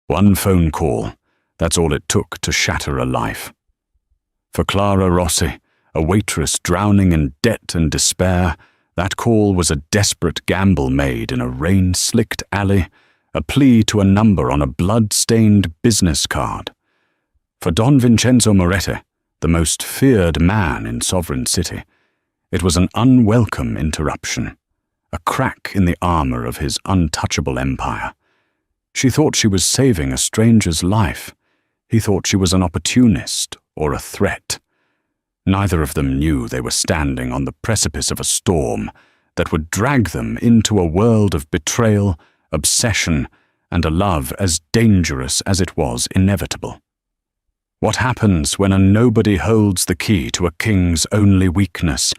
One phone call, that's all it took to shatter a life. For Clara Rossi, a waitress drowning in debt and despair, that call was a desperate gamble made in a rain-slicked alley, a plea to a number on a blood-stained business card. For Don Vincenzo Moretti, the most feared man in Sovereign City, it was an unwelcome interruption, a crack in the armor of his untouchable empire. She thought she was saving a stranger's life. He thought she was an opportunist or a threat. Neither of them knew they were standing on the precipice of a storm that would drag them into a world of betrayal, obsession, and a love as dangerous as it was inevitable. What happens when a nobody holds the key to a king's only weakness?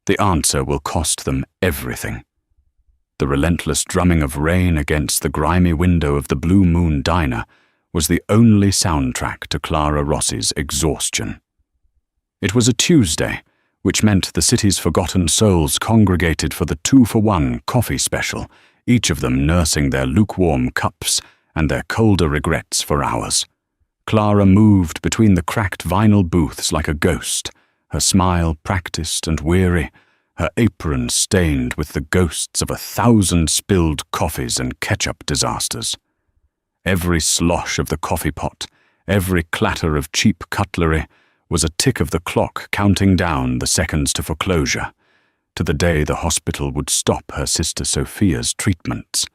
The answer will cost them everything. The relentless drumming of rain against the grimy window of the Blue Moon Diner was the only soundtrack to Clara Rossi's exhaustion. It was a Tuesday, which meant the city's forgotten souls congregated for the 2-for-1 coffee special, each of them nursing their lukewarm cups and their colder regrets for hours. Clara moved between the cracked vinyl booths like a ghost, her smile practiced and weary, her apron stained with the ghosts of 1,000 spilled coffees and ketchup disasters. Every slosh of the coffee pot, every clatter of cheap cutlery, was a tick of the clock counting down the seconds to foreclosure, to the day the hospital would stop her sister Sophia's treatments.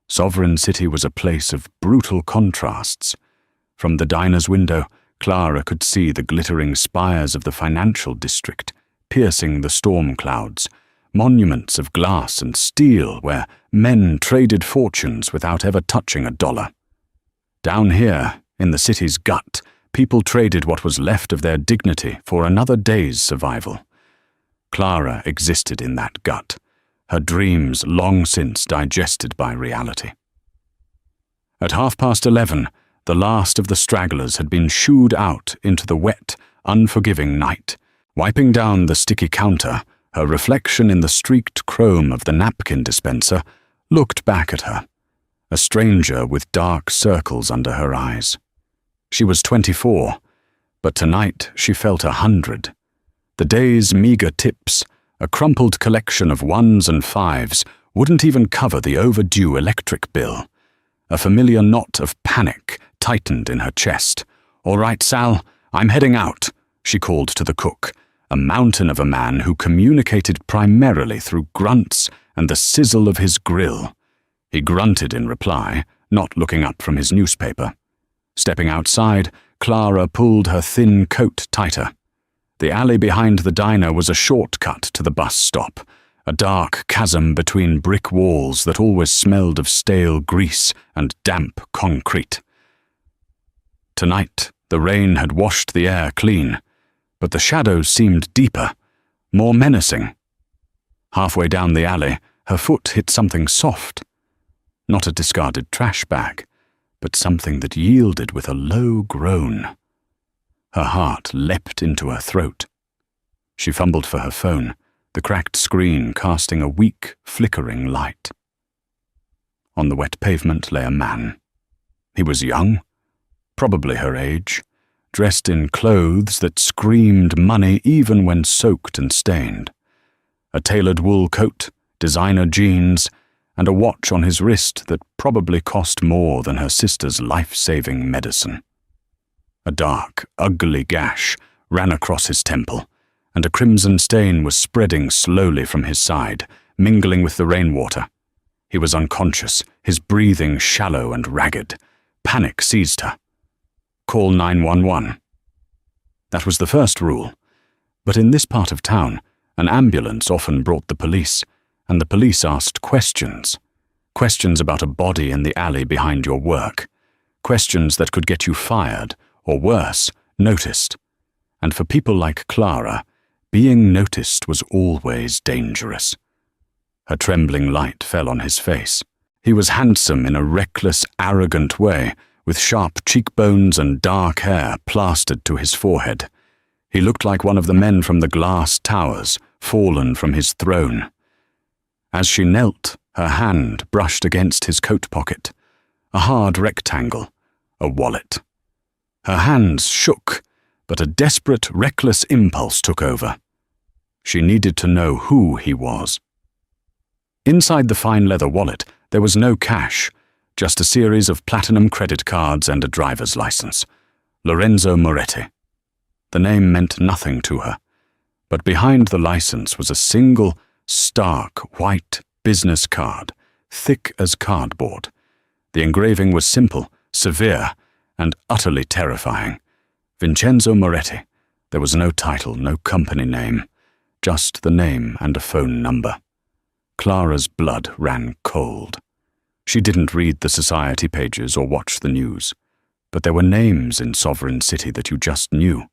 Sovereign City was a place of brutal contrasts. From the diner's window, Clara could see the glittering spires of the financial district, piercing the storm clouds, monuments of glass and steel where men traded fortunes without ever touching a dollar. Down here, in the city's gut, people traded what was left of their dignity for another day's survival. Clara existed in that gut, her dreams long since digested by reality. At 11:30, the last of the stragglers had been shooed out into the wet, unforgiving night. Wiping down the sticky counter, her reflection in the streaked chrome of the napkin dispenser looked back at her, a stranger with dark circles under her eyes. She was 24, but tonight she felt 100. The day's meager tips, a crumpled collection of 1s and 5s, wouldn't even cover the overdue electric bill. A familiar knot of panic tightened in her chest. "All right, Sal, I'm heading out," she called to the cook, a mountain of a man who communicated primarily through grunts and the sizzle of his grill. He grunted in reply, not looking up from his newspaper. Stepping outside, Clara pulled her thin coat tighter. The alley behind the diner was a shortcut to the bus stop, a dark chasm between brick walls that always smelled of stale grease and damp concrete. Tonight, the rain had washed the air clean, but the shadows seemed deeper, more menacing. Halfway down the alley, her foot hit something soft. Not a discarded trash bag, but something that yielded with a low groan. Her heart leapt into her throat. She fumbled for her phone, the cracked screen casting a weak, flickering light. On the wet pavement lay a man. He was young, probably her age, dressed in clothes that screamed money even when soaked and stained. A tailored wool coat, designer jeans, and a watch on his wrist that probably cost more than her sister's life-saving medicine. A dark, ugly gash ran across his temple, and a crimson stain was spreading slowly from his side, mingling with the rainwater. He was unconscious, his breathing shallow and ragged. Panic seized her. Call 911. That was the first rule. But in this part of town, an ambulance often brought the police, and the police asked questions. Questions about a body in the alley behind your work. Questions that could get you fired, or worse, noticed. And for people like Clara, being noticed was always dangerous. Her trembling light fell on his face. He was handsome in a reckless, arrogant way, with sharp cheekbones and dark hair plastered to his forehead. He looked like one of the men from the glass towers, fallen from his throne. As she knelt, her hand brushed against his coat pocket. a hard rectangle, a wallet. Her hands shook, but a desperate, reckless impulse took over. She needed to know who he was. Inside the fine leather wallet, there was no cash, just a series of platinum credit cards and a driver's license. Lorenzo Moretti. The name meant nothing to her, but behind the license was a single, stark, white business card, thick as cardboard. The engraving was simple, severe, and utterly terrifying. Vincenzo Moretti. There was no title, no company name, just the name and a phone number. Clara's blood ran cold. She didn't read the society pages or watch the news, but there were names in Sovereign City that you just knew.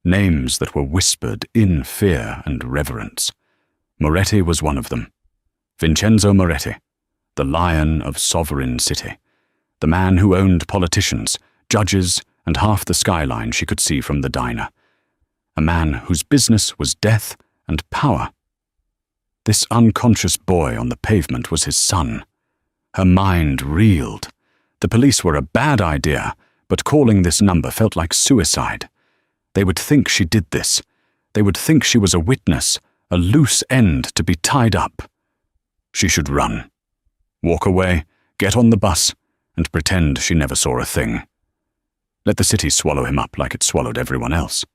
Names that were whispered in fear and reverence. Moretti was one of them. Vincenzo Moretti, the Lion of Sovereign City, the man who owned politicians, judges, and half the skyline she could see from the diner. A man whose business was death and power. This unconscious boy on the pavement was his son. Her mind reeled. The police were a bad idea, but calling this number felt like suicide. They would think she did this. They would think she was a witness, a loose end to be tied up. She should run. Walk away, get on the bus, and pretend she never saw a thing. Let the city swallow him up like it swallowed everyone else.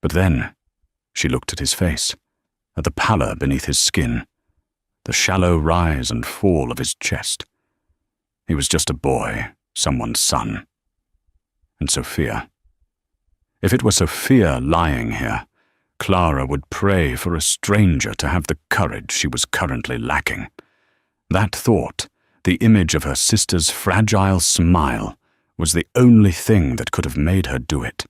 But then, she looked at his face, at the pallor beneath his skin, the shallow rise and fall of his chest. He was just a boy, someone's son. And Sophia. If it were Sophia lying here, Clara would pray for a stranger to have the courage she was currently lacking. That thought, the image of her sister's fragile smile, was the only thing that could have made her do it.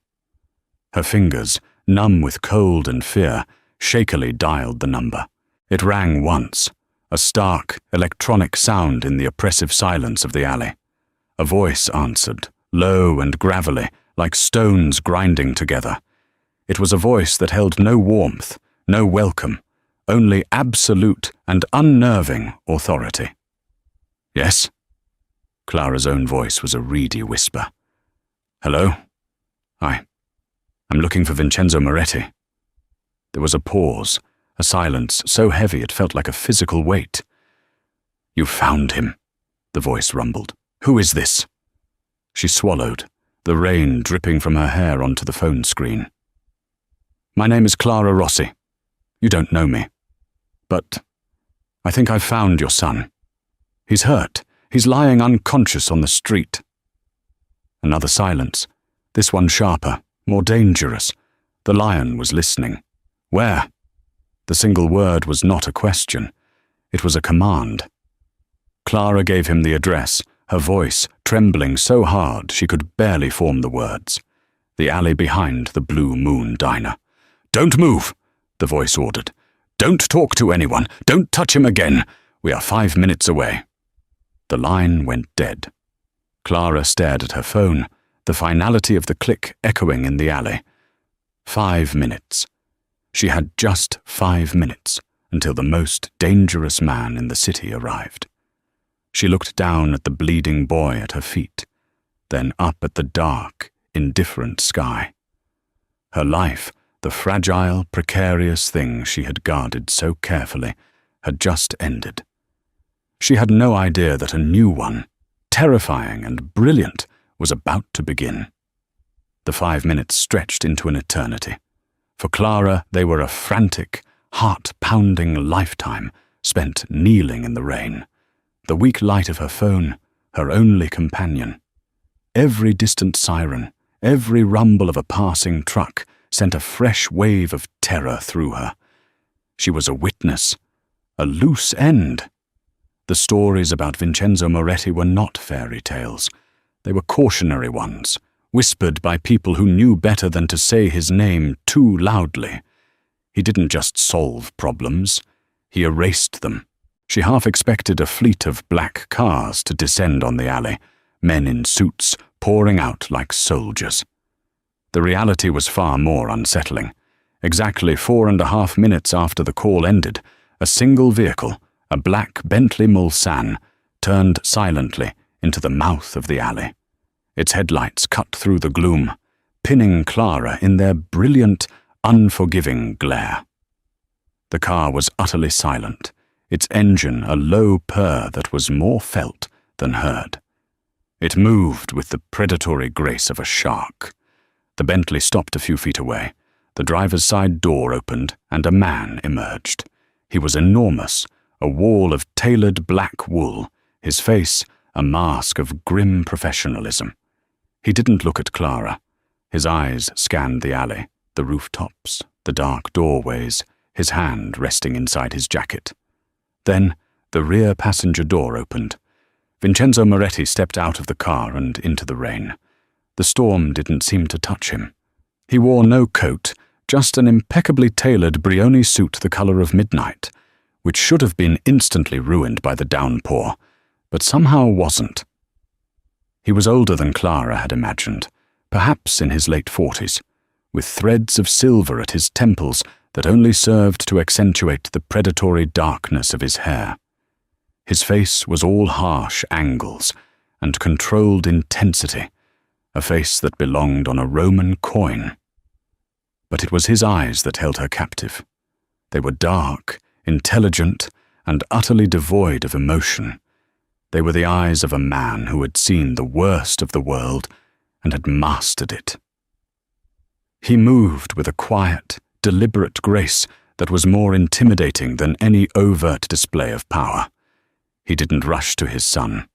Her fingers, numb with cold and fear, shakily dialed the number. It rang once, a stark, electronic sound in the oppressive silence of the alley. A voice answered, low and gravelly, like stones grinding together. It was a voice that held no warmth, no welcome, only absolute and unnerving authority. Yes? Clara's own voice was a reedy whisper. Hello? I'm looking for Vincenzo Moretti. There was a pause, a silence so heavy it felt like a physical weight. You found him, the voice rumbled. Who is this? She swallowed, the rain dripping from her hair onto the phone screen. My name is Clara Rossi. You don't know me. But I think I've found your son. He's hurt. He's lying unconscious on the street. Another silence, this one sharper, more dangerous. The lion was listening. Where? The single word was not a question. It was a command. Clara gave him the address, her voice trembling so hard she could barely form the words. The alley behind the Blue Moon Diner. Don't move, the voice ordered. Don't talk to anyone. Don't touch him again. We are 5 minutes away. The line went dead. Clara stared at her phone, the finality of the click echoing in the alley. 5 minutes. She had just 5 minutes until the most dangerous man in the city arrived. She looked down at the bleeding boy at her feet, then up at the dark, indifferent sky. Her life, the fragile, precarious thing she had guarded so carefully, had just ended. She had no idea that a new one, terrifying and brilliant, was about to begin. The 5 minutes stretched into an eternity. For Clara, they were a frantic, heart-pounding lifetime spent kneeling in the rain. The weak light of her phone, her only companion. Every distant siren, every rumble of a passing truck sent a fresh wave of terror through her. She was a witness, a loose end. The stories about Vincenzo Moretti were not fairy tales. They were cautionary ones, whispered by people who knew better than to say his name too loudly. He didn't just solve problems, he erased them. She half expected a fleet of black cars to descend on the alley, men in suits pouring out like soldiers. The reality was far more unsettling. Exactly 4.5 minutes after the call ended, a single vehicle, a black Bentley Mulsanne, turned silently into the mouth of the alley. Its headlights cut through the gloom, pinning Clara in their brilliant, unforgiving glare. The car was utterly silent, its engine a low purr that was more felt than heard. It moved with the predatory grace of a shark. The Bentley stopped a few feet away. The driver's side door opened and a man emerged. He was enormous, a wall of tailored black wool, his face a mask of grim professionalism. He didn't look at Clara. His eyes scanned the alley, the rooftops, the dark doorways, his hand resting inside his jacket. Then the rear passenger door opened. Vincenzo Moretti stepped out of the car and into the rain. The storm didn't seem to touch him. He wore no coat, just an impeccably tailored Brioni suit the color of midnight, which should have been instantly ruined by the downpour, but somehow wasn't. He was older than Clara had imagined, perhaps in his late 40s, with threads of silver at his temples that only served to accentuate the predatory darkness of his hair. His face was all harsh angles and controlled intensity, a face that belonged on a Roman coin. But it was his eyes that held her captive. They were dark, intelligent, and utterly devoid of emotion. They were the eyes of a man who had seen the worst of the world and had mastered it. He moved with a quiet, deliberate grace that was more intimidating than any overt display of power. He didn't rush to his son.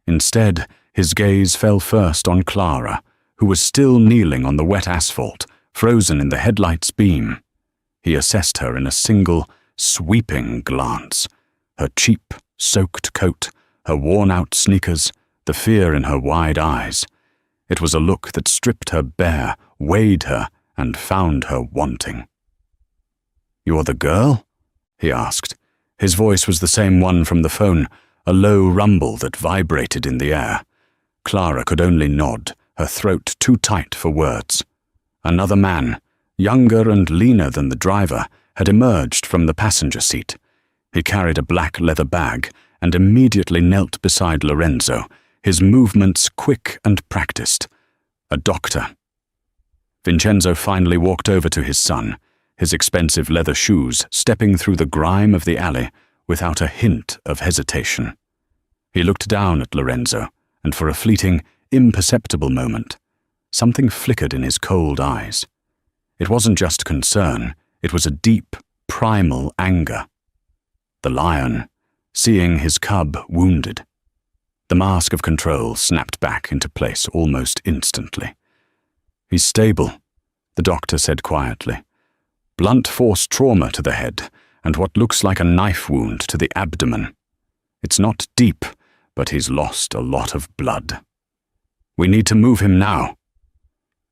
Instead, his gaze fell first on Clara, who was still kneeling on the wet asphalt, frozen in the headlight's beam. He assessed her in a single, sweeping glance. Her cheap, soaked coat, her worn-out sneakers, the fear in her wide eyes. It was a look that stripped her bare, weighed her, and found her wanting. "You're the girl?" he asked. His voice was the same one from the phone, a low rumble that vibrated in the air. Clara could only nod, her throat too tight for words. Another man, younger and leaner than the driver, had emerged from the passenger seat. He carried a black leather bag and immediately knelt beside Lorenzo, his movements quick and practiced. A doctor. Vincenzo finally walked over to his son, his expensive leather shoes stepping through the grime of the alley without a hint of hesitation. He looked down at Lorenzo, and for a fleeting, imperceptible moment, something flickered in his cold eyes. It wasn't just concern, it was a deep, primal anger. The lion, seeing his cub wounded. The mask of control snapped back into place almost instantly. "He's stable," the doctor said quietly. "Blunt force trauma to the head, and what looks like a knife wound to the abdomen. It's not deep, but he's lost a lot of blood. We need to move him now."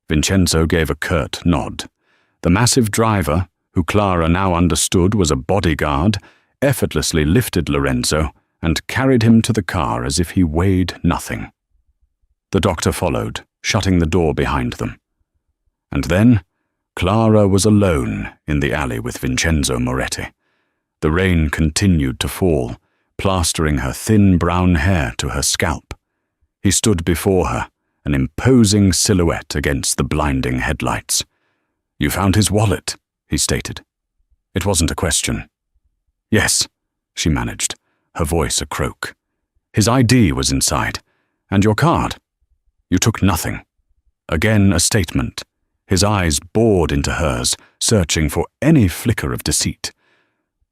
Vincenzo gave a curt nod. The massive driver, who Clara now understood was a bodyguard, effortlessly lifted Lorenzo and carried him to the car as if he weighed nothing. The doctor followed, shutting the door behind them. And then Clara was alone in the alley with Vincenzo Moretti. The rain continued to fall, plastering her thin brown hair to her scalp. He stood before her, an imposing silhouette against the blinding headlights. "You found his wallet," he stated. It wasn't a question. "Yes," she managed, her voice a croak. "His ID was inside. And your card. You took nothing." Again a statement. His eyes bored into hers, searching for any flicker of deceit.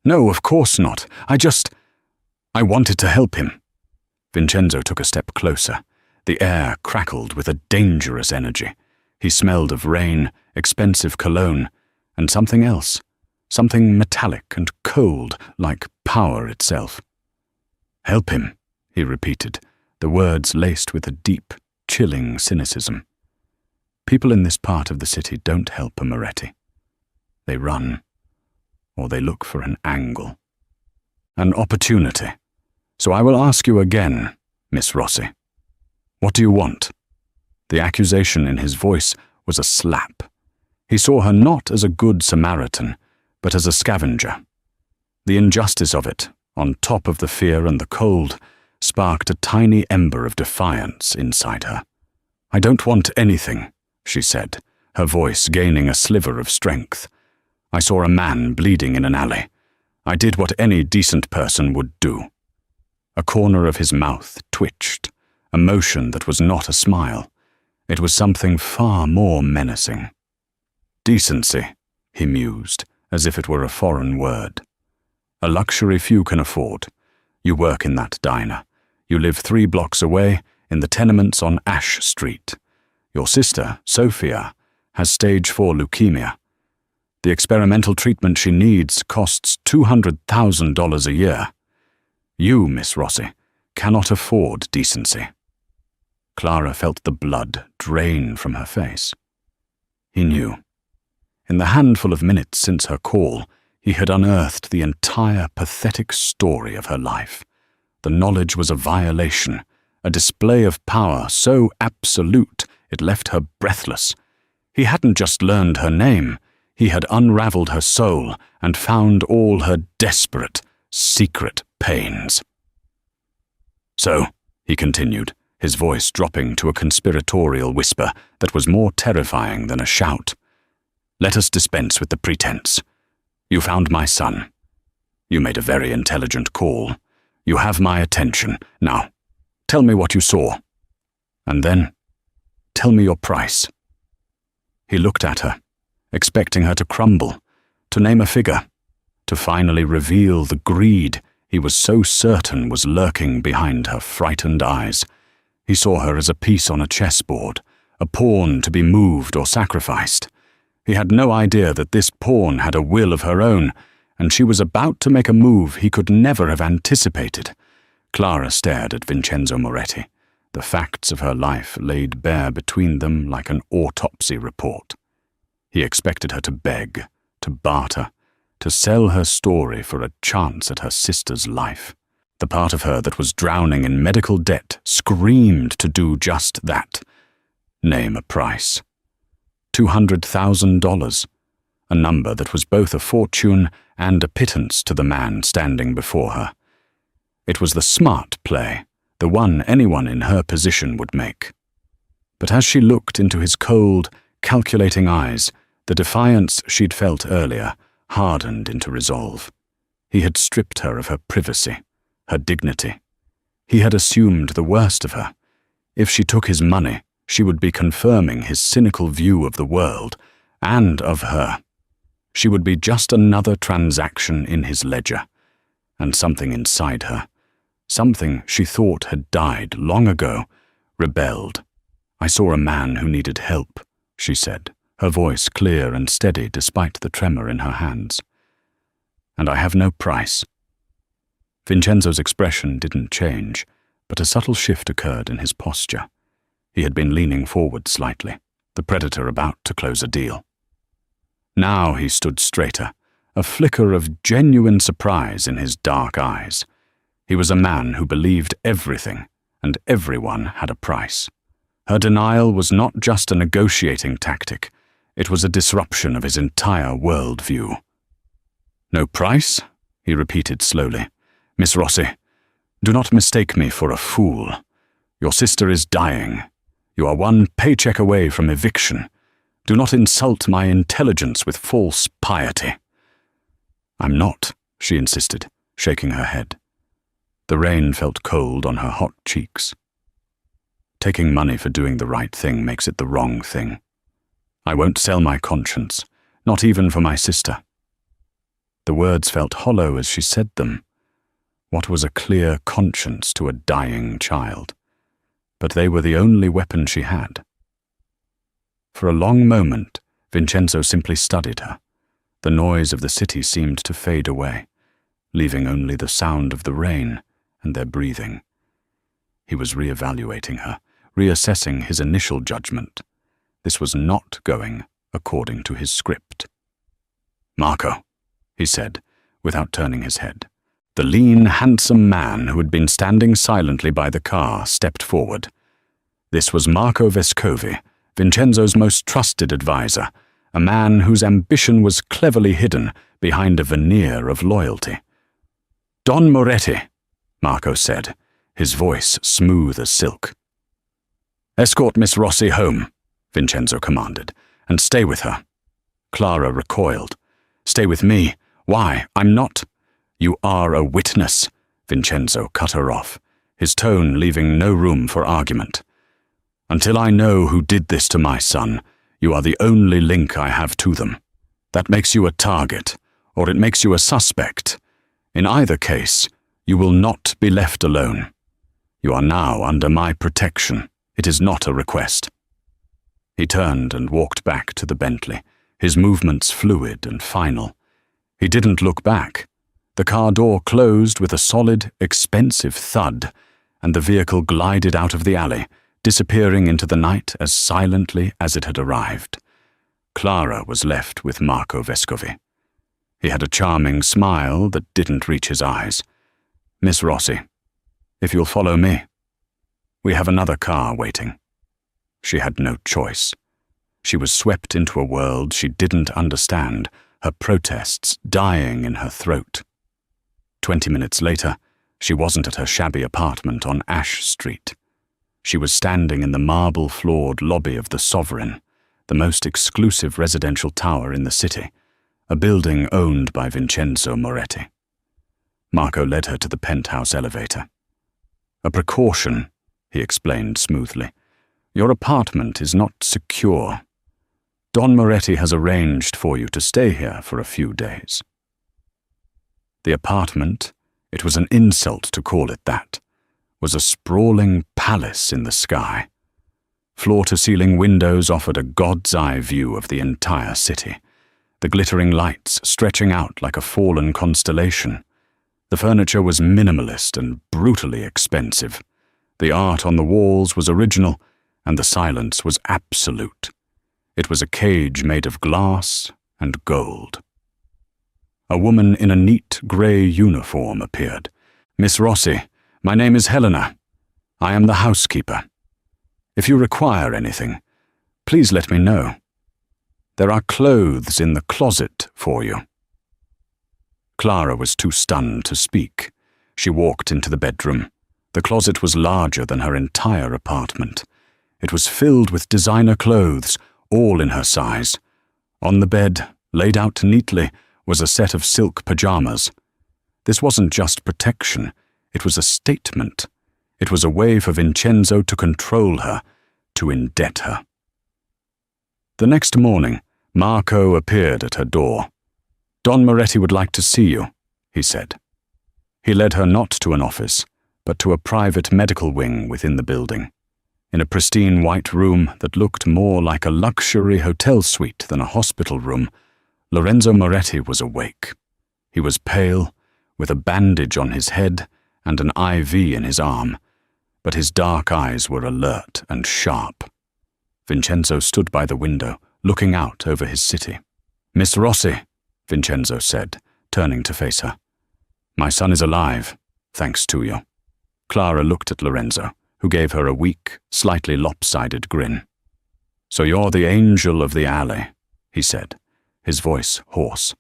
"No, of course not. I wanted to help him." Vincenzo took a step closer. The air crackled with a dangerous energy. He smelled of rain, expensive cologne, and something else. Something metallic and cold, like power itself. "Help him," he repeated, the words laced with a deep, chilling cynicism. People in this part of the city don't help a Moretti. They run, or they look for an angle. An opportunity. "So I will ask you again, Miss Rossi. What do you want?" The accusation in his voice was a slap. He saw her not as a good Samaritan, but as a scavenger. The injustice of it, on top of the fear and the cold, sparked a tiny ember of defiance inside her. "I don't want anything," she said, her voice gaining a sliver of strength. "I saw a man bleeding in an alley. I did what any decent person would do." A corner of his mouth twitched, a motion that was not a smile. It was something far more menacing. "Decency," he mused, as if it were a foreign word. "A luxury few can afford. You work in that diner. You live 3 blocks away, in the tenements on Ash Street. Your sister, Sophia, has stage 4 leukemia. The experimental treatment she needs costs $200,000 a year. You, Miss Rossi, cannot afford decency." Clara felt the blood drain from her face. He knew. In the handful of minutes since her call, he had unearthed the entire pathetic story of her life. The knowledge was a violation, a display of power so absolute it left her breathless. He hadn't just learned her name, he had unraveled her soul and found all her desperate, secret pains. "So," he continued, his voice dropping to a conspiratorial whisper that was more terrifying than a shout, "let us dispense with the pretense. You found my son. You made a very intelligent call. You have my attention. Now, tell me what you saw. And then, tell me your price." He looked at her, expecting her to crumble, to name a figure, to finally reveal the greed he was so certain was lurking behind her frightened eyes. He saw her as a piece on a chessboard, a pawn to be moved or sacrificed. He had no idea that this pawn had a will of her own, and she was about to make a move he could never have anticipated. Clara stared at Vincenzo Moretti, the facts of her life laid bare between them like an autopsy report. He expected her to beg, to barter, to sell her story for a chance at her sister's life. The part of her that was drowning in medical debt screamed to do just that. Name a price. $200,000, a number that was both a fortune and a pittance to the man standing before her. It was the smart play, the one anyone in her position would make. But as she looked into his cold, calculating eyes, the defiance she'd felt earlier hardened into resolve. He had stripped her of her privacy, her dignity. He had assumed the worst of her. If she took his money, she would be confirming his cynical view of the world and of her. She would be just another transaction in his ledger. And something inside her, something she thought had died long ago, rebelled. "I saw a man who needed help," she said, her voice clear and steady despite the tremor in her hands. "And I have no price." Vincenzo's expression didn't change, but a subtle shift occurred in his posture. He had been leaning forward slightly, the predator about to close a deal. Now he stood straighter, a flicker of genuine surprise in his dark eyes. He was a man who believed everything, and everyone had a price. Her denial was not just a negotiating tactic, it was a disruption of his entire worldview. "No price?" he repeated slowly. "Miss Rossi, do not mistake me for a fool. Your sister is dying. You are one paycheck away from eviction. Do not insult my intelligence with false piety." "I'm not," she insisted, shaking her head. The rain felt cold on her hot cheeks. "Taking money for doing the right thing makes it the wrong thing. I won't sell my conscience, not even for my sister." The words felt hollow as she said them. What was a clear conscience to a dying child? But they were the only weapon she had. For a long moment, Vincenzo simply studied her. The noise of the city seemed to fade away, leaving only the sound of the rain and their breathing. He was reevaluating her, reassessing his initial judgment. This was not going according to his script. "Marco," he said, without turning his head. The lean, handsome man who had been standing silently by the car stepped forward. This was Marco Vescovi, Vincenzo's most trusted advisor, a man whose ambition was cleverly hidden behind a veneer of loyalty. "Don Moretti," Marco said, his voice smooth as silk. "Escort Miss Rossi home," Vincenzo commanded, "and stay with her." Clara recoiled. "Stay with me? Why? I'm not—" "You are a witness," Vincenzo cut her off, his tone leaving no room for argument. "Until I know who did this to my son, you are the only link I have to them. That makes you a target, or it makes you a suspect. In either case, you will not be left alone. You are now under my protection. It is not a request." He turned and walked back to the Bentley, his movements fluid and final. He didn't look back. The car door closed with a solid, expensive thud, and the vehicle glided out of the alley, disappearing into the night as silently as it had arrived. Clara was left with Marco Vescovi. He had a charming smile that didn't reach his eyes. "Miss Rossi, if you'll follow me. We have another car waiting." She had no choice. She was swept into a world she didn't understand, her protests dying in her throat. 20 minutes later, she wasn't at her shabby apartment on Ash Street. She was standing in the marble-floored lobby of the Sovereign, the most exclusive residential tower in the city, a building owned by Vincenzo Moretti. Marco led her to the penthouse elevator. "A precaution," he explained smoothly. "Your apartment is not secure. Don Moretti has arranged for you to stay here for a few days." The apartment, it was an insult to call it that, was a sprawling palace in the sky. Floor-to-ceiling windows offered a god's-eye view of the entire city, the glittering lights stretching out like a fallen constellation. The furniture was minimalist and brutally expensive. The art on the walls was original, and the silence was absolute. It was a cage made of glass and gold. A woman in a neat grey uniform appeared. "Miss Rossi, my name is Helena. I am the housekeeper. If you require anything, please let me know. There are clothes in the closet for you." Clara was too stunned to speak. She walked into the bedroom. The closet was larger than her entire apartment. It was filled with designer clothes, all in her size. On the bed, laid out neatly, was a set of silk pajamas. This wasn't just protection, it was a statement. It was a way for Vincenzo to control her, to indebt her. The next morning, Marco appeared at her door. "Don Moretti would like to see you," he said. He led her not to an office, but to a private medical wing within the building. In a pristine white room that looked more like a luxury hotel suite than a hospital room, Lorenzo Moretti was awake. He was pale, with a bandage on his head and an IV in his arm, but his dark eyes were alert and sharp. Vincenzo stood by the window, looking out over his city. "Miss Rossi," Vincenzo said, turning to face her. "My son is alive, thanks to you." Clara looked at Lorenzo, who gave her a weak, slightly lopsided grin. "So you're the angel of the alley," he said, his voice hoarse.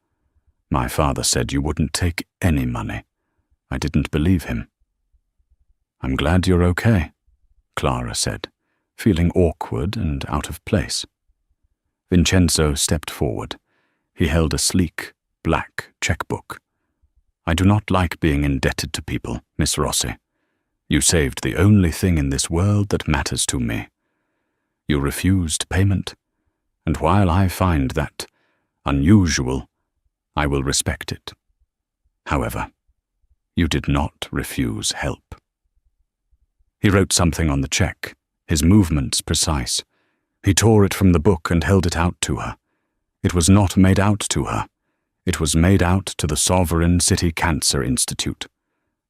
"My father said you wouldn't take any money. I didn't believe him." "I'm glad you're okay," Clara said, feeling awkward and out of place. Vincenzo stepped forward. He held a sleek, black checkbook. "I do not like being indebted to people, Miss Rossi. You saved the only thing in this world that matters to me. You refused payment, and while I find that unusual, I will respect it. However, you did not refuse help." He wrote something on the check, his movements precise. He tore it from the book and held it out to her. It was not made out to her. It was made out to the Sovereign City Cancer Institute.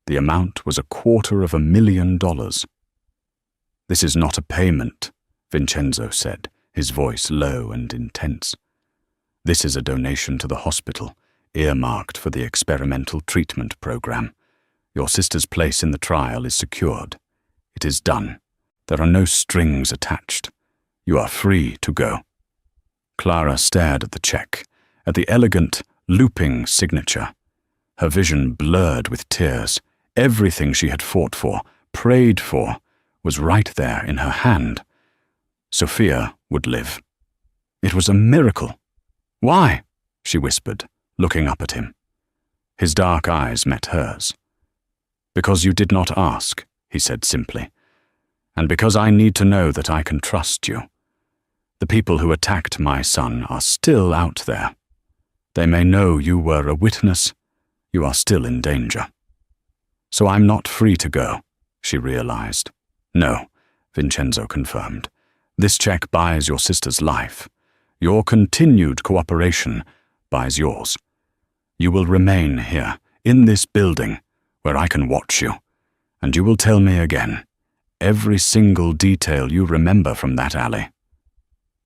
The amount was $250,000. "This is not a payment," Vincenzo said, his voice low and intense. "This is a donation to the hospital, earmarked for the experimental treatment program. Your sister's place in the trial is secured. It is done. There are no strings attached. You are free to go." Clara stared at the check, at the elegant, looping signature. Her vision blurred with tears. Everything she had fought for, prayed for was right there in her hand. Sophia would live. It was a miracle. "Why?" she whispered, looking up at him. His dark eyes met hers. "Because you did not ask," he said simply, "and because I need to know that I can trust you. The people who attacked my son are still out there. They may know you were a witness. You are still in danger." "So I'm not free to go," she realized. "No," Vincenzo confirmed. "This check buys your sister's life. Your continued cooperation buys yours. You will remain here, in this building, where I can watch you, and you will tell me again every single detail you remember from that alley."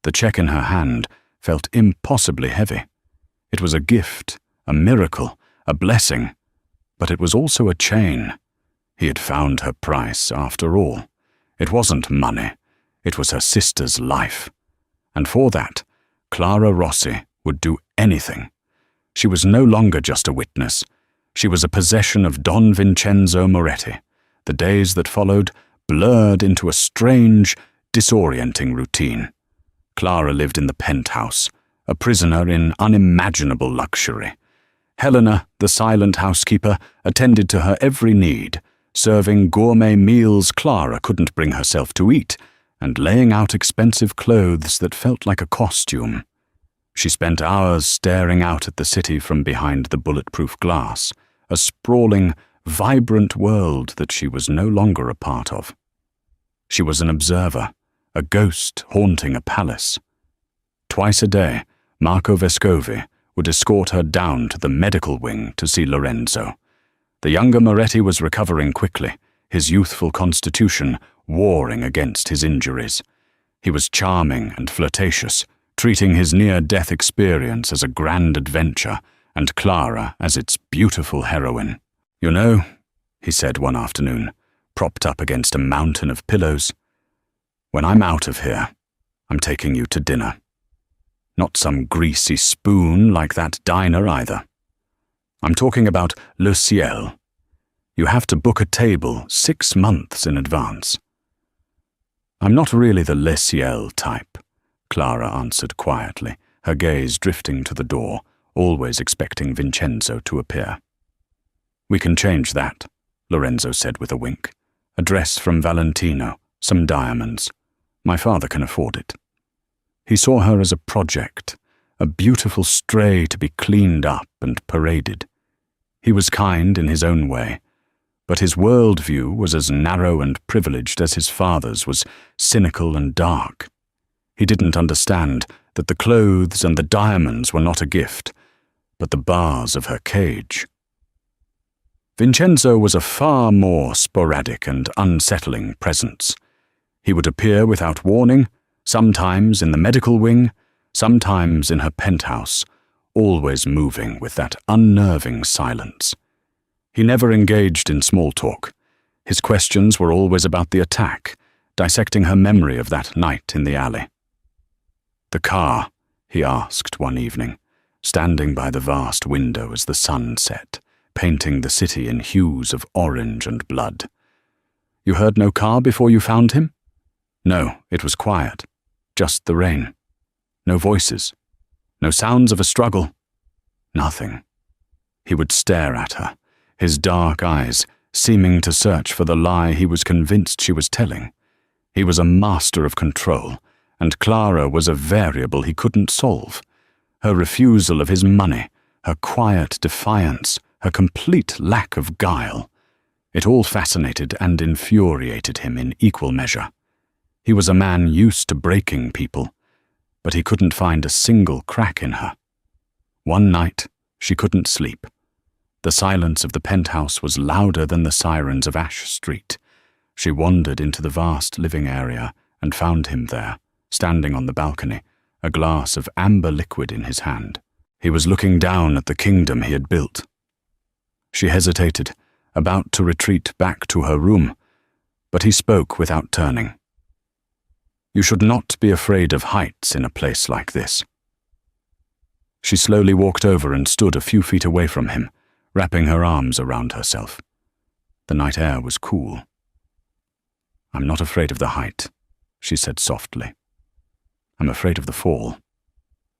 The check in her hand felt impossibly heavy. It was a gift, a miracle, a blessing, but it was also a chain. He had found her price after all. It wasn't money, it was her sister's life. And for that, Clara Rossi would do anything. She was no longer just a witness. She was a possession of Don Vincenzo Moretti. The days that followed blurred into a strange, disorienting routine. Clara lived in the penthouse, a prisoner in unimaginable luxury. Helena, the silent housekeeper, attended to her every need, serving gourmet meals Clara couldn't bring herself to eat, and laying out expensive clothes that felt like a costume. She spent hours staring out at the city from behind the bulletproof glass, a sprawling, vibrant world that she was no longer a part of. She was an observer, a ghost haunting a palace. Twice a day, Marco Vescovi would escort her down to the medical wing to see Lorenzo. The younger Moretti was recovering quickly, his youthful constitution warring against his injuries. He was charming and flirtatious, treating his near-death experience as a grand adventure and Clara as its beautiful heroine. "You know," he said one afternoon, propped up against a mountain of pillows, "when I'm out of here, I'm taking you to dinner. Not some greasy spoon like that diner either. I'm talking about Le Ciel. You have to book a table 6 months in advance." "I'm not really the Le Ciel type," Clara answered quietly, her gaze drifting to the door, always expecting Vincenzo to appear. "We can change that," Lorenzo said with a wink. "A dress from Valentino, some diamonds. My father can afford it." He saw her as a project, a beautiful stray to be cleaned up and paraded. He was kind in his own way, but his worldview was as narrow and privileged as his father's was cynical and dark. He didn't understand that the clothes and the diamonds were not a gift, but the bars of her cage. Vincenzo was a far more sporadic and unsettling presence. He would appear without warning, sometimes in the medical wing, sometimes in her penthouse, always moving with that unnerving silence. He never engaged in small talk. His questions were always about the attack, dissecting her memory of that night in the alley. "The car," he asked one evening, standing by the vast window as the sun set, painting the city in hues of orange and blood. "You heard no car before you found him?" "No, it was quiet. Just the rain. No voices. No sounds of a struggle. Nothing." He would stare at her, his dark eyes seeming to search for the lie he was convinced she was telling. He was a master of control, and Clara was a variable he couldn't solve. Her refusal of his money, her quiet defiance, her complete lack of guile. It all fascinated and infuriated him in equal measure. He was a man used to breaking people, but he couldn't find a single crack in her. One night, she couldn't sleep. The silence of the penthouse was louder than the sirens of Ash Street. She wandered into the vast living area and found him there, standing on the balcony, a glass of amber liquid in his hand. He was looking down at the kingdom he had built. She hesitated, about to retreat back to her room, but he spoke without turning. "You should not be afraid of heights in a place like this." She slowly walked over and stood a few feet away from him, wrapping her arms around herself. The night air was cool. "I'm not afraid of the height," she said softly. "I'm afraid of the fall."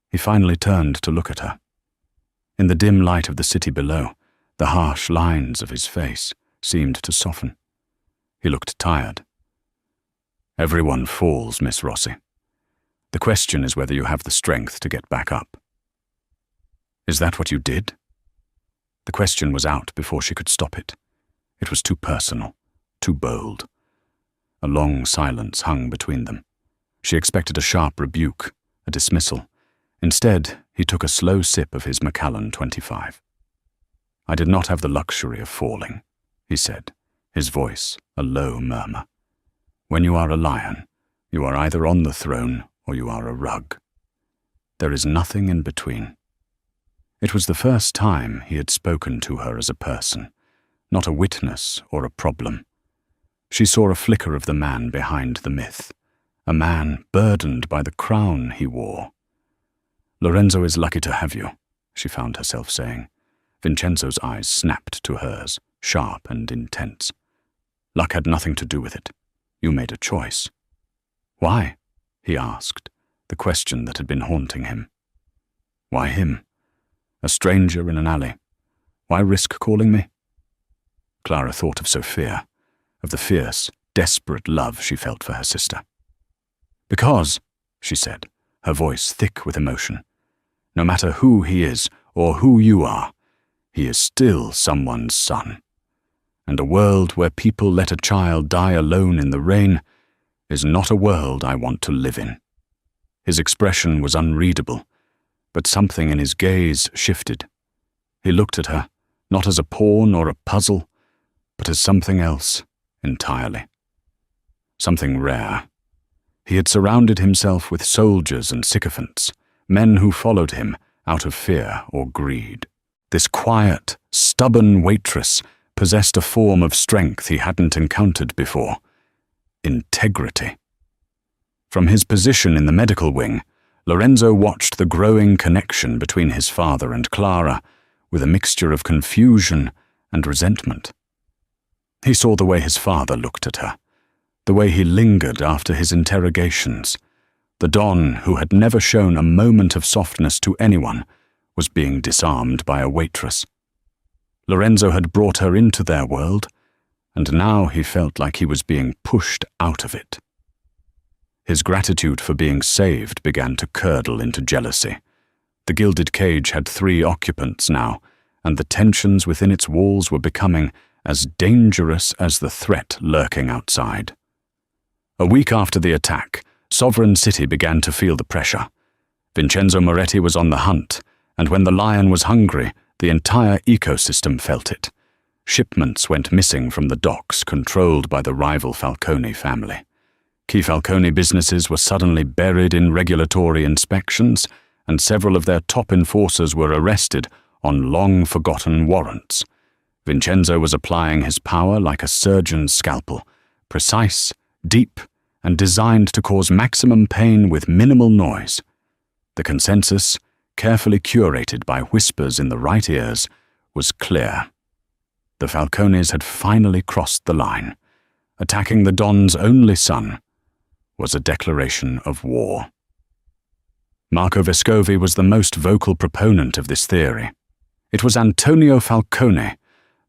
He finally turned to look at her. In the dim light of the city below, the harsh lines of his face seemed to soften. He looked tired. "Everyone falls, Miss Rossi. The question is whether you have the strength to get back up." "Is that what you did?" The question was out before she could stop it. It was too personal, too bold. A long silence hung between them. She expected a sharp rebuke, a dismissal. Instead, he took a slow sip of his Macallan 25. "I did not have the luxury of falling," he said, his voice a low murmur. "When you are a lion, you are either on the throne or you are a rug. There is nothing in between." It was the first time he had spoken to her as a person, not a witness or a problem. She saw a flicker of the man behind the myth, a man burdened by the crown he wore. "Lorenzo is lucky to have you," she found herself saying. Vincenzo's eyes snapped to hers, sharp and intense. "Luck had nothing to do with it. You made a choice." "Why?" he asked, the question that had been haunting him. "Why him? A stranger in an alley. Why risk calling me?" Clara thought of Sophia, of the fierce, desperate love she felt for her sister. "Because," she said, her voice thick with emotion, "no matter who he is or who you are, he is still someone's son. And a world where people let a child die alone in the rain is not a world I want to live in." His expression was unreadable, but something in his gaze shifted. He looked at her, not as a pawn or a puzzle, but as something else entirely. Something rare. He had surrounded himself with soldiers and sycophants, men who followed him out of fear or greed. This quiet, stubborn waitress possessed a form of strength he hadn't encountered before. Integrity. From his position in the medical wing, Lorenzo watched the growing connection between his father and Clara with a mixture of confusion and resentment. He saw the way his father looked at her, the way he lingered after his interrogations. The Don, who had never shown a moment of softness to anyone, was being disarmed by a waitress. Lorenzo had brought her into their world, and now he felt like he was being pushed out of it. His gratitude for being saved began to curdle into jealousy. The gilded cage had 3 occupants now, and the tensions within its walls were becoming as dangerous as the threat lurking outside. A week after the attack, Sovereign City began to feel the pressure. Vincenzo Moretti was on the hunt, and when the lion was hungry, the entire ecosystem felt it. Shipments went missing from the docks controlled by the rival Falcone family. Key Falcone businesses were suddenly buried in regulatory inspections, and several of their top enforcers were arrested on long-forgotten warrants. Vincenzo was applying his power like a surgeon's scalpel, precise, deep, and designed to cause maximum pain with minimal noise. The consensus, carefully curated by whispers in the right ears, was clear. The Falcones had finally crossed the line. Attacking the Don's only son was a declaration of war. Marco Vescovi was the most vocal proponent of this theory. "It was Antonio Falcone,"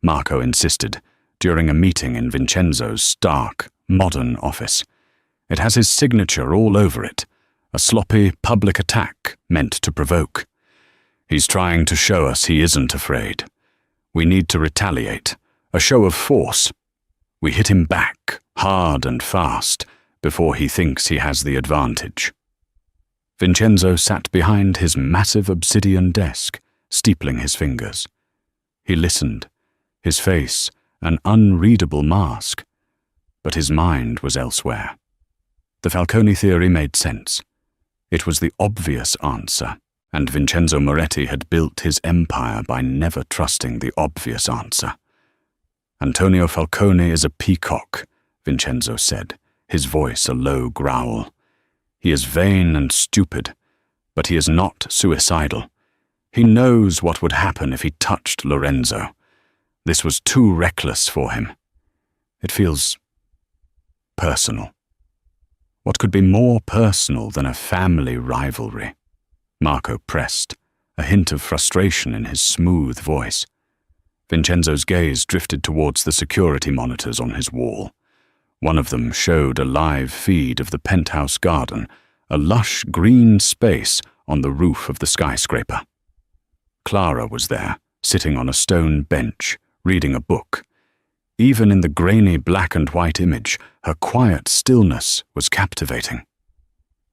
Marco insisted, during a meeting in Vincenzo's stark, modern office. "It has his signature all over it, a sloppy public attack meant to provoke. He's trying to show us he isn't afraid. We need to retaliate, a show of force. We hit him back, hard and fast, before he thinks he has the advantage." Vincenzo sat behind his massive obsidian desk, steepling his fingers. He listened, his face an unreadable mask, but his mind was elsewhere. The Falcone theory made sense. It was the obvious answer, and Vincenzo Moretti had built his empire by never trusting the obvious answer. "Antonio Falcone is a peacock," Vincenzo said, his voice a low growl. "He is vain and stupid, but he is not suicidal. He knows what would happen if he touched Lorenzo. This was too reckless for him. It feels personal. What could be more personal than a family rivalry? Marco pressed, a hint of frustration in his smooth voice. Vincenzo's gaze drifted towards the security monitors on his wall. One of them showed a live feed of the penthouse garden, a lush green space on the roof of the skyscraper. Clara was there, sitting on a stone bench, reading a book. Even in the grainy black and white image, her quiet stillness was captivating.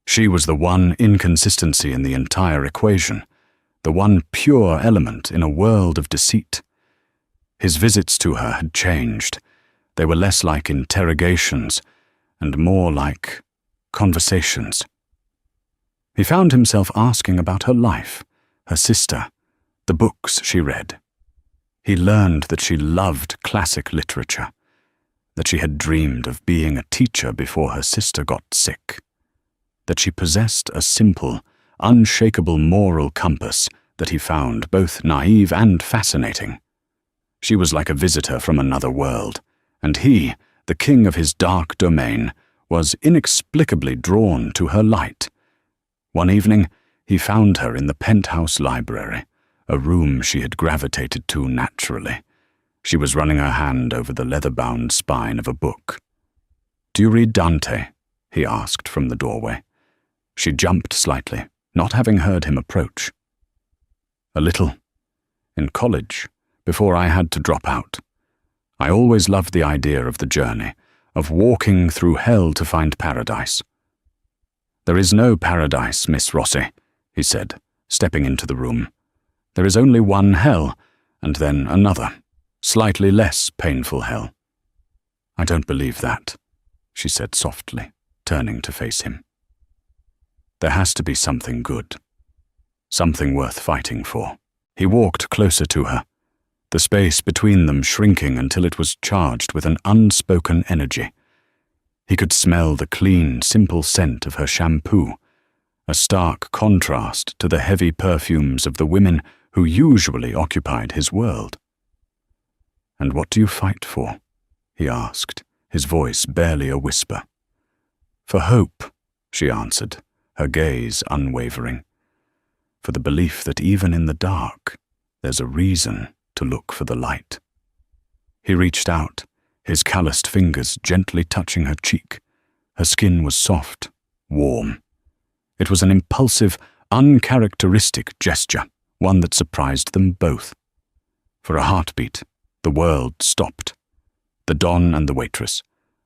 She was the one inconsistency in the entire equation, the one pure element in a world of deceit. His visits to her had changed. They were less like interrogations and more like conversations. He found himself asking about her life, her sister, the books she read. He learned that she loved classic literature, that she had dreamed of being a teacher before her sister got sick, that she possessed a simple, unshakable moral compass that he found both naive and fascinating. She was like a visitor from another world, and he, the king of his dark domain, was inexplicably drawn to her light. One evening, he found her in the penthouse library, a room she had gravitated to naturally. She was running her hand over the leather-bound spine of a book. "Do you read Dante?" he asked from the doorway. She jumped slightly, not having heard him approach. "A little. In college, before I had to drop out. I always loved the idea of the journey, of walking through hell to find paradise." "There is no paradise, Miss Rossi," he said, stepping into the room. "There is only one hell, and then another, slightly less painful hell." "I don't believe that," she said softly, turning to face him. "There has to be something good, something worth fighting for." He walked closer to her, the space between them shrinking until it was charged with an unspoken energy. He could smell the clean, simple scent of her shampoo, a stark contrast to the heavy perfumes of the women who usually occupied his world. "And what do you fight for?" he asked, his voice barely a whisper. "For hope," she answered, her gaze unwavering. "For the belief that even in the dark, there's a reason to look for the light." He reached out, his calloused fingers gently touching her cheek. Her skin was soft, warm. It was an impulsive, uncharacteristic gesture, one that surprised them both. For a heartbeat, the world stopped. The Don and the Waitress,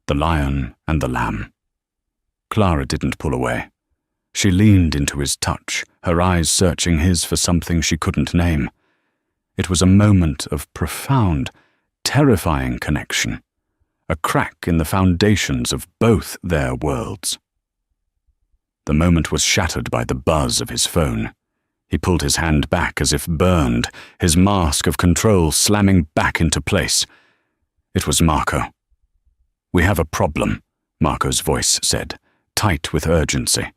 the lion and the lamb. Clara didn't pull away. She leaned into his touch, her eyes searching his for something she couldn't name. It was a moment of profound, terrifying connection, a crack in the foundations of both their worlds. The moment was shattered by the buzz of his phone. He pulled his hand back as if burned, his mask of control slamming back into place. It was Marco. "We have a problem," Marco's voice said, tight with urgency.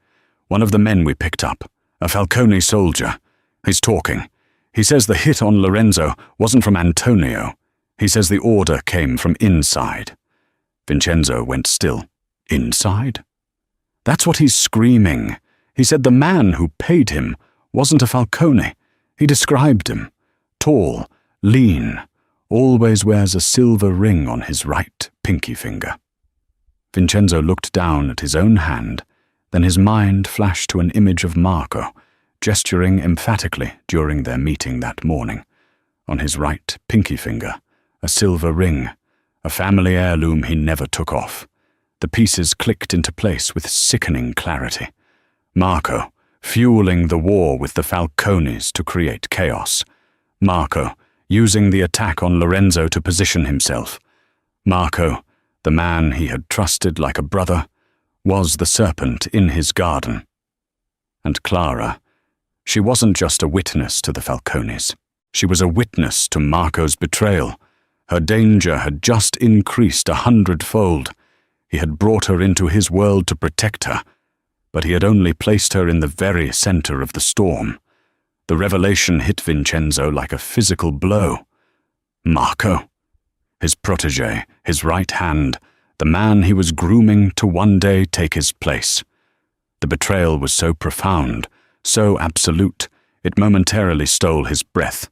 "One of the men we picked up, a Falcone soldier. He's talking. He says the hit on Lorenzo wasn't from Antonio. He says the order came from inside." Vincenzo went still. "Inside?" "That's what he's screaming. He said the man who paid him wasn't a Falcone. He described him. Tall, lean, always wears a silver ring on his right pinky finger." Vincenzo looked down at his own hand, then his mind flashed to an image of Marco, gesturing emphatically during their meeting that morning. On his right pinky finger, a silver ring, a family heirloom he never took off. The pieces clicked into place with sickening clarity. Marco, fueling the war with the Falcones to create chaos. Marco, using the attack on Lorenzo to position himself. Marco, the man he had trusted like a brother, was the serpent in his garden. And Clara, she wasn't just a witness to the Falcones. She was a witness to Marco's betrayal. Her danger had just increased 100-fold. He had brought her into his world to protect her, but he had only placed her in the very center of the storm. The revelation hit Vincenzo like a physical blow. Marco, his protégé, his right hand, the man he was grooming to one day take his place. The betrayal was so profound, so absolute, it momentarily stole his breath.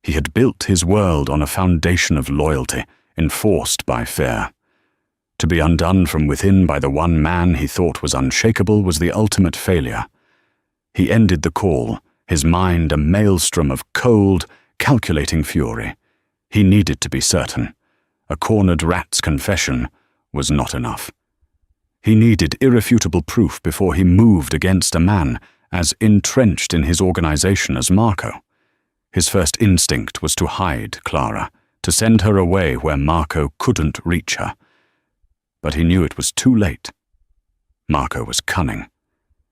He had built his world on a foundation of loyalty, enforced by fear. To be undone from within by the one man he thought was unshakable was the ultimate failure. He ended the call, his mind a maelstrom of cold, calculating fury. He needed to be certain. A cornered rat's confession was not enough. He needed irrefutable proof before he moved against a man as entrenched in his organization as Marco. His first instinct was to hide Clara, to send her away where Marco couldn't reach her. But he knew it was too late. Marco was cunning.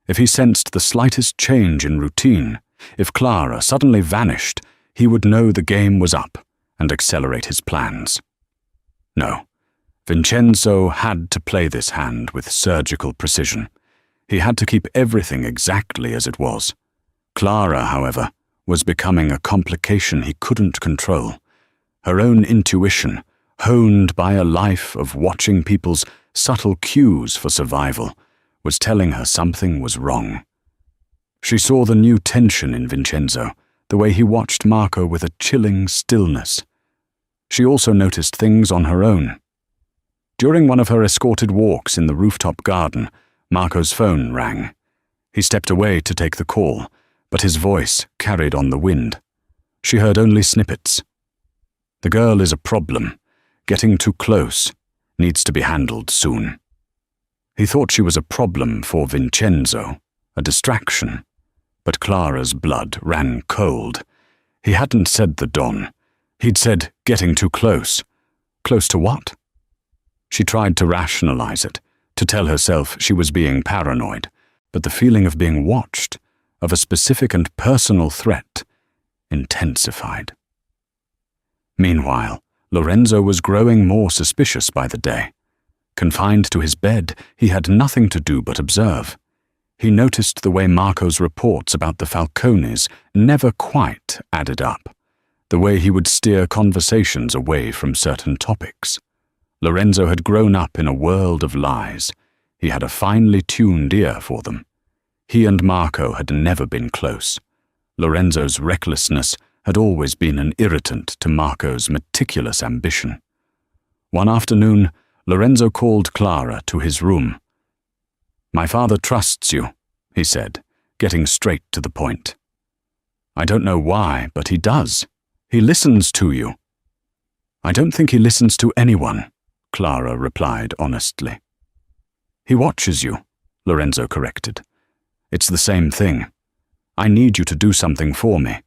If he sensed the slightest change in routine, if Clara suddenly vanished, he would know the game was up and accelerate his plans. No, Vincenzo had to play this hand with surgical precision. He had to keep everything exactly as it was. Clara, however, was becoming a complication he couldn't control. Her own intuition, honed by a life of watching people's subtle cues for survival, was telling her something was wrong. She saw the new tension in Vincenzo, the way he watched Marco with a chilling stillness. She also noticed things on her own. During one of her escorted walks in the rooftop garden, Marco's phone rang. He stepped away to take the call, but his voice carried on the wind. She heard only snippets. The girl is a problem. Getting too close. Needs to be handled soon. He thought she was a problem for Vincenzo, a distraction. But Clara's blood ran cold. He hadn't said the Don. He'd said getting too close. Close to what? She tried to rationalize it, to tell herself she was being paranoid, but the feeling of being watched, of a specific and personal threat, intensified. Meanwhile, Lorenzo was growing more suspicious by the day. Confined to his bed, he had nothing to do but observe. He noticed the way Marco's reports about the Falcones never quite added up, the way he would steer conversations away from certain topics. Lorenzo had grown up in a world of lies. He had a finely tuned ear for them. He and Marco had never been close. Lorenzo's recklessness had always been an irritant to Marco's meticulous ambition. One afternoon, Lorenzo called Clara to his room. "My father trusts you," he said, getting straight to the point. "I don't know why, but he does. He listens to you." "I don't think he listens to anyone," Clara replied honestly. "He watches you," Lorenzo corrected. "It's the same thing. I need you to do something for me.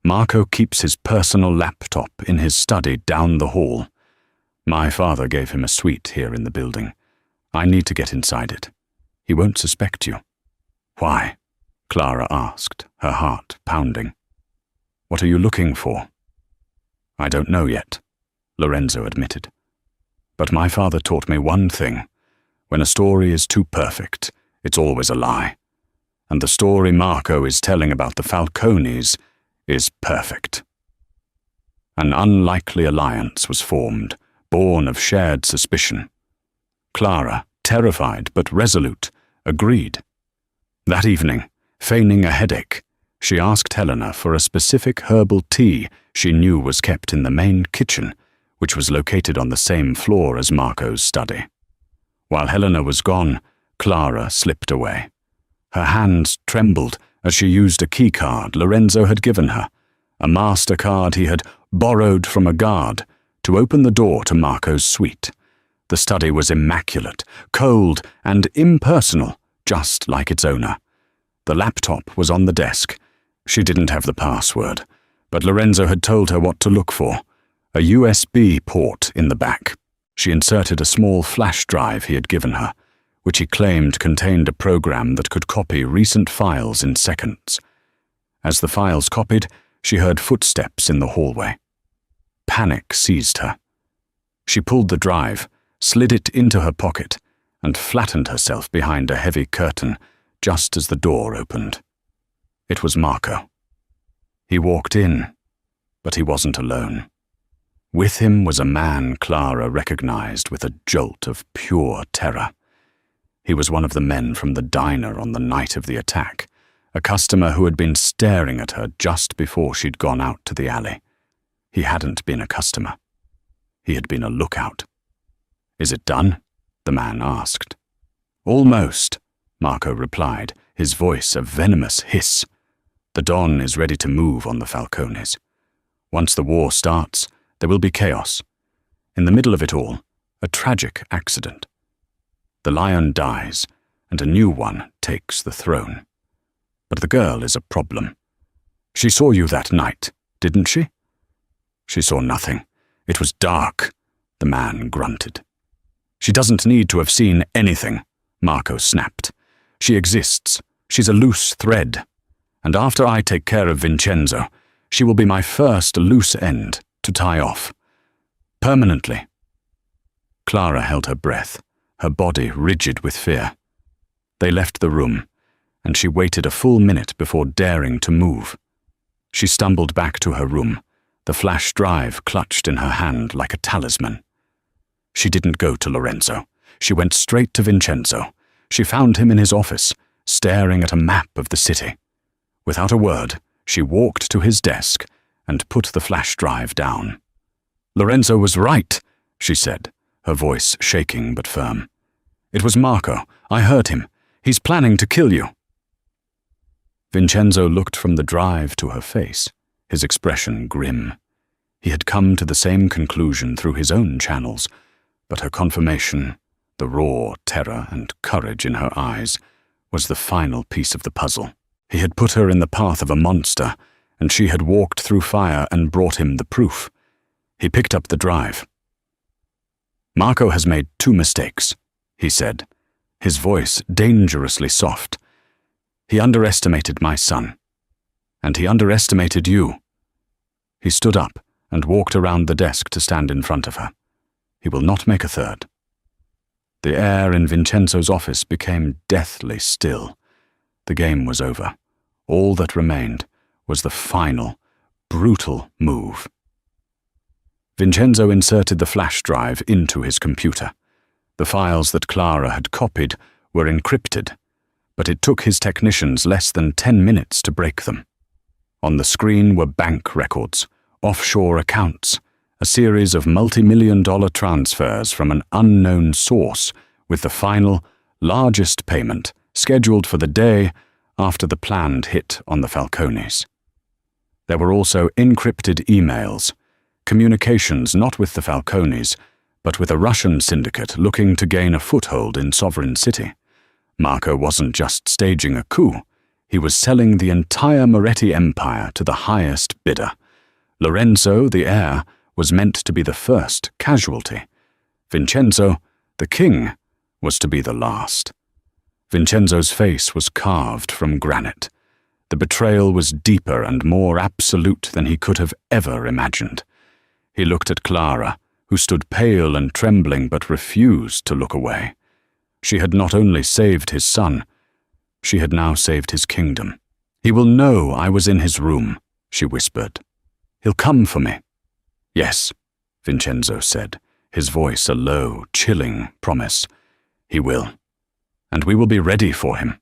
Marco keeps his personal laptop in his study down the hall. My father gave him a suite here in the building. I need to get inside it. He won't suspect you." "Why?" Clara asked, her heart pounding. "What are you looking for?" "I don't know yet," Lorenzo admitted. "But my father taught me one thing. When a story is too perfect, it's always a lie. And the story Marco is telling about the Falcones is perfect." An unlikely alliance was formed, born of shared suspicion. Clara, terrified but resolute, agreed. That evening, feigning a headache, she asked Helena for a specific herbal tea she knew was kept in the main kitchen, which was located on the same floor as Marco's study. While Helena was gone, Clara slipped away. Her hands trembled as she used a keycard Lorenzo had given her, a MasterCard he had borrowed from a guard, to open the door to Marco's suite. The study was immaculate, cold, and impersonal, just like its owner. The laptop was on the desk. She didn't have the password, but Lorenzo had told her what to look for. A USB port in the back. She inserted a small flash drive he had given her, which he claimed contained a program that could copy recent files in seconds. As the files copied, she heard footsteps in the hallway. Panic seized her. She pulled the drive, slid it into her pocket, and flattened herself behind a heavy curtain just as the door opened. It was Marco. He walked in, but he wasn't alone. With him was a man Clara recognized with a jolt of pure terror. He was one of the men from the diner on the night of the attack, a customer who had been staring at her just before she'd gone out to the alley. He hadn't been a customer. He had been a lookout. "Is it done?" the man asked. "Almost," Marco replied, his voice a venomous hiss. "The Don is ready to move on the Falcones. Once the war starts, there will be chaos. In the middle of it all, a tragic accident. The lion dies, and a new one takes the throne. But the girl is a problem. She saw you that night, didn't she?" "She saw nothing. It was dark," the man grunted. "She doesn't need to have seen anything," Marco snapped. "She exists. She's a loose thread. And after I take care of Vincenzo, she will be my first loose end to tie off. Permanently." Clara held her breath, her body rigid with fear. They left the room, and she waited a full minute before daring to move. She stumbled back to her room, the flash drive clutched in her hand like a talisman. She didn't go to Lorenzo. She went straight to Vincenzo. She found him in his office, staring at a map of the city. Without a word, she walked to his desk and put the flash drive down. "Lorenzo was right," she said, her voice shaking but firm. "It was Marco. I heard him. He's planning to kill you." Vincenzo looked from the drive to her face, his expression grim. He had come to the same conclusion through his own channels, but her confirmation, the raw terror and courage in her eyes, was the final piece of the puzzle. He had put her in the path of a monster, and she had walked through fire and brought him the proof. He picked up the drive. "Marco has made 2 mistakes," he said, his voice dangerously soft. "He underestimated my son, and he underestimated you." He stood up and walked around the desk to stand in front of her. "He will not make a third." The air in Vincenzo's office became deathly still. The game was over. All that remained was the final, brutal move. Vincenzo inserted the flash drive into his computer. The files that Clara had copied were encrypted, but it took his technicians less than 10 minutes to break them. On the screen were bank records, offshore accounts, a series of multi-million-dollar transfers from an unknown source, with the final, largest payment scheduled for the day after the planned hit on the Falcones. There were also encrypted emails, communications not with the Falcones, but with a Russian syndicate looking to gain a foothold in Sovereign City. Marco wasn't just staging a coup, he was selling the entire Moretti Empire to the highest bidder. Lorenzo, the heir, was meant to be the first casualty. Vincenzo, the king, was to be the last. Vincenzo's face was carved from granite. The betrayal was deeper and more absolute than he could have ever imagined. He looked at Clara, who stood pale and trembling but refused to look away. She had not only saved his son, she had now saved his kingdom. "He will know I was in his room," she whispered. "He'll come for me." "Yes," Vincenzo said, his voice a low, chilling promise. "He will. And we will be ready for him."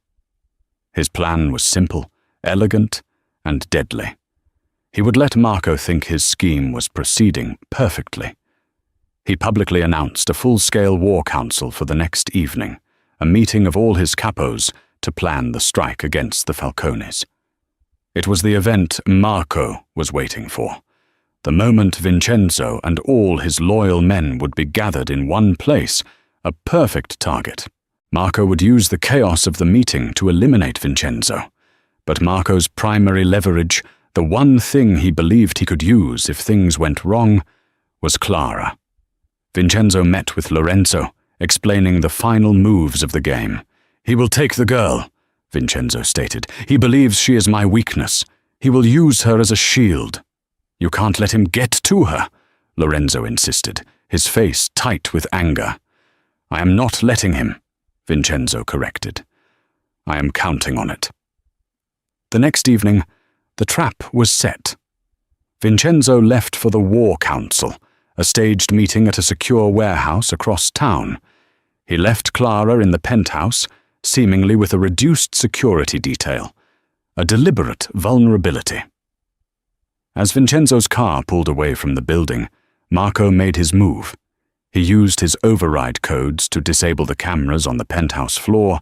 His plan was simple, elegant, and deadly. He would let Marco think his scheme was proceeding perfectly. He publicly announced a full-scale war council for the next evening, a meeting of all his capos to plan the strike against the Falcones. It was the event Marco was waiting for. The moment Vincenzo and all his loyal men would be gathered in one place, a perfect target. Marco would use the chaos of the meeting to eliminate Vincenzo. But Marco's primary leverage, the one thing he believed he could use if things went wrong, was Clara. Vincenzo met with Lorenzo, explaining the final moves of the game. "He will take the girl," Vincenzo stated. "He believes she is my weakness. He will use her as a shield." "You can't let him get to her," Lorenzo insisted, his face tight with anger. "I am not letting him," Vincenzo corrected. "I am counting on it." The next evening, the trap was set. Vincenzo left for the war council, a staged meeting at a secure warehouse across town. He left Clara in the penthouse, seemingly with a reduced security detail, a deliberate vulnerability. As Vincenzo's car pulled away from the building, Marco made his move. He used his override codes to disable the cameras on the penthouse floor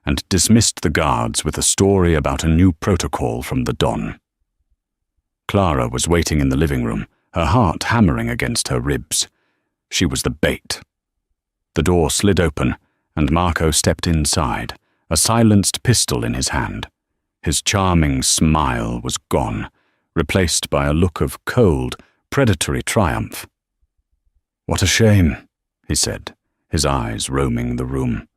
and dismissed the guards with a story about a new protocol from the Don. Clara was waiting in the living room, her heart hammering against her ribs. She was the bait. The door slid open, and Marco stepped inside, a silenced pistol in his hand. His charming smile was gone, replaced by a look of cold, predatory triumph. "What a shame," he said, his eyes roaming the room.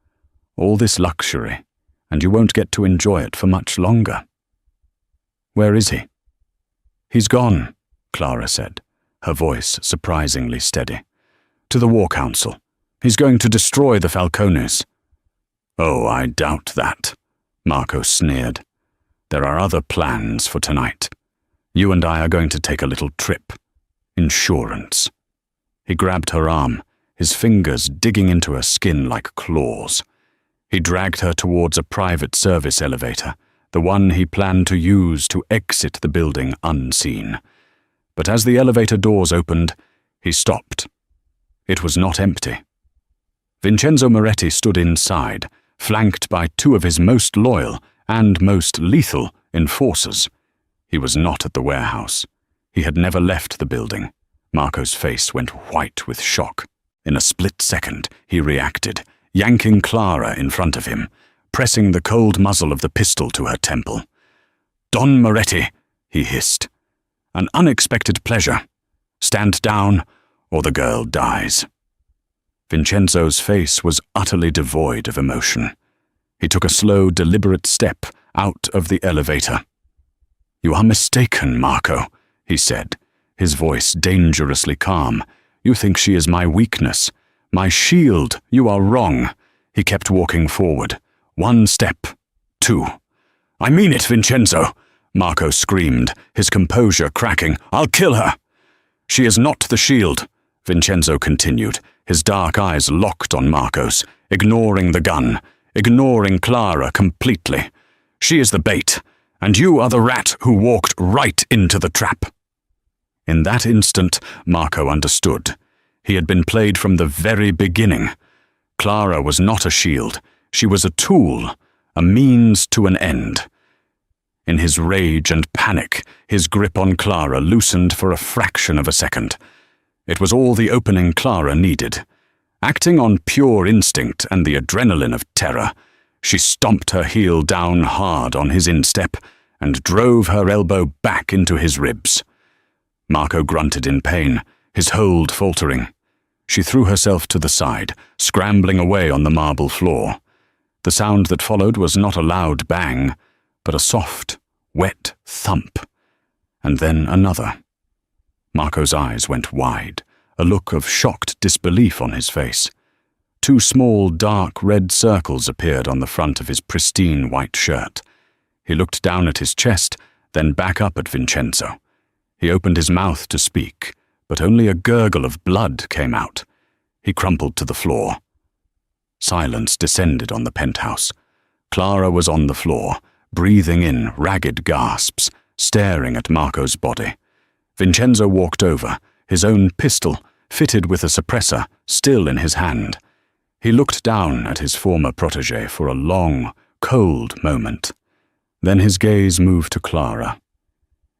"All this luxury, and you won't get to enjoy it for much longer." "Where is he?" "He's gone," Clara said, her voice surprisingly steady. "To the War Council. He's going to destroy the Falcones." "Oh, I doubt that," Marco sneered. "There are other plans for tonight. You and I are going to take a little trip. Insurance." He grabbed her arm, his fingers digging into her skin like claws. He dragged her towards a private service elevator, the one he planned to use to exit the building unseen. But as the elevator doors opened, he stopped. It was not empty. Vincenzo Moretti stood inside, flanked by two of his most loyal and most lethal enforcers. He was not at the warehouse. He had never left the building. Marco's face went white with shock. In a split second, he reacted, yanking Clara in front of him, pressing the cold muzzle of the pistol to her temple. "Don Moretti," he hissed. "An unexpected pleasure. Stand down, or the girl dies." Vincenzo's face was utterly devoid of emotion. He took a slow, deliberate step out of the elevator. "You are mistaken, Marco," he said, his voice dangerously calm. "You think she is my weakness, my shield. You are wrong." He kept walking forward. One step. Two. "I mean it, Vincenzo," Marco screamed, his composure cracking. "I'll kill her." "She is not the shield," Vincenzo continued, his dark eyes locked on Marco's, ignoring the gun, ignoring Clara completely. "She is the bait, and you are the rat who walked right into the trap." In that instant, Marco understood. He had been played from the very beginning. Clara was not a shield. She was a tool, a means to an end. In his rage and panic, his grip on Clara loosened for a fraction of a second. It was all the opening Clara needed. Acting on pure instinct and the adrenaline of terror, she stomped her heel down hard on his instep and drove her elbow back into his ribs. Marco grunted in pain, his hold faltering. She threw herself to the side, scrambling away on the marble floor. The sound that followed was not a loud bang, but a soft, wet thump, and then another. Marco's eyes went wide, a look of shocked disbelief on his face. Two small, dark red circles appeared on the front of his pristine white shirt. He looked down at his chest, then back up at Vincenzo. He opened his mouth to speak, but only a gurgle of blood came out. He crumpled to the floor. Silence descended on the penthouse. Clara was on the floor, breathing in ragged gasps, staring at Marco's body. Vincenzo walked over, his own pistol, fitted with a suppressor, still in his hand. He looked down at his former protégé for a long, cold moment. Then his gaze moved to Clara.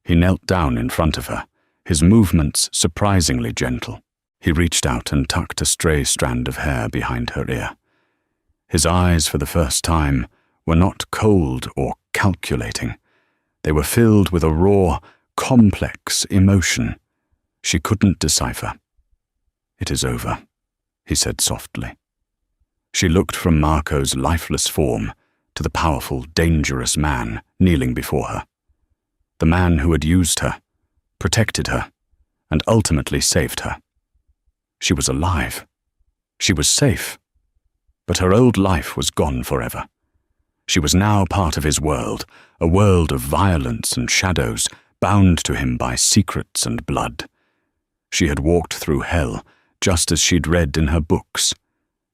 He knelt down in front of her, his movements surprisingly gentle. He reached out and tucked a stray strand of hair behind her ear. His eyes, for the first time, were not cold or calculating. They were filled with a raw, complex emotion she couldn't decipher. "It is over," he said softly. She looked from Marco's lifeless form to the powerful, dangerous man kneeling before her. The man who had used her, protected her, and ultimately saved her. She was alive. She was safe. But her old life was gone forever. She was now part of his world, a world of violence and shadows, bound to him by secrets and blood. She had walked through hell, just as she'd read in her books.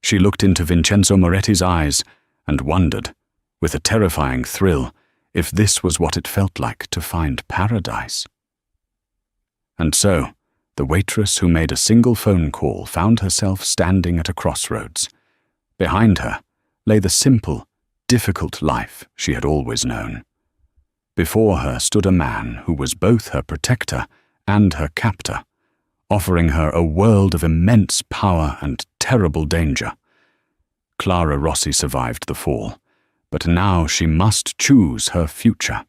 She looked into Vincenzo Moretti's eyes and wondered, with a terrifying thrill, if this was what it felt like to find paradise. And so, the waitress who made a single phone call found herself standing at a crossroads. Behind her lay the simple, difficult life she had always known. Before her stood a man who was both her protector and her captor, offering her a world of immense power and terrible danger. Clara Rossi survived the fall, but now she must choose her future.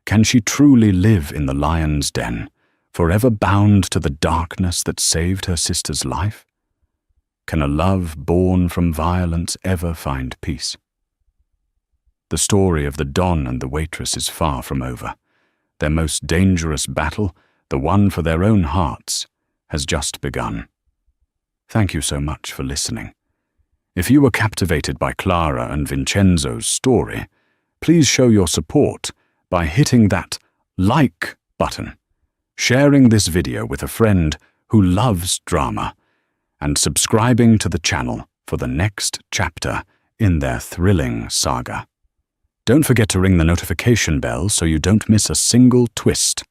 Can she truly live in the lion's den, forever bound to the darkness that saved her sister's life? Can a love born from violence ever find peace? The story of the Don and the waitress is far from over. Their most dangerous battle, the one for their own hearts, has just begun. Thank you so much for listening. If you were captivated by Clara and Vincenzo's story, please show your support by hitting that like button, sharing this video with a friend who loves drama, and subscribing to the channel for the next chapter in their thrilling saga. Don't forget to ring the notification bell so you don't miss a single twist.